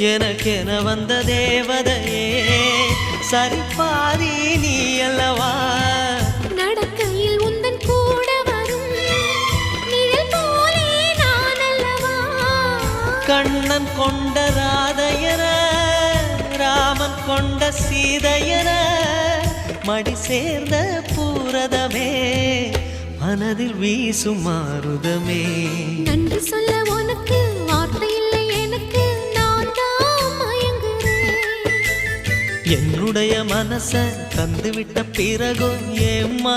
எனக்கென வந்த தேவதையே சரிபாதி நீ அல்லவா நடக்கையில் உந்தன் கூட வரும் நிழல் போலே நான் அல்லவா கண்ணன் கொண்ட ராதையர ராமன் கொண்ட சீதையர மடி சேர்ந்த பூரதமே மனதில் வீசும் மாருதமே நன்றி சொல்ல உனக்கு வார்த்தை இல்லை எனக்கு நான் தான் மயங்குறேன் என்னுடைய மனச தந்துவிட்ட பிறகும் ஏம்மா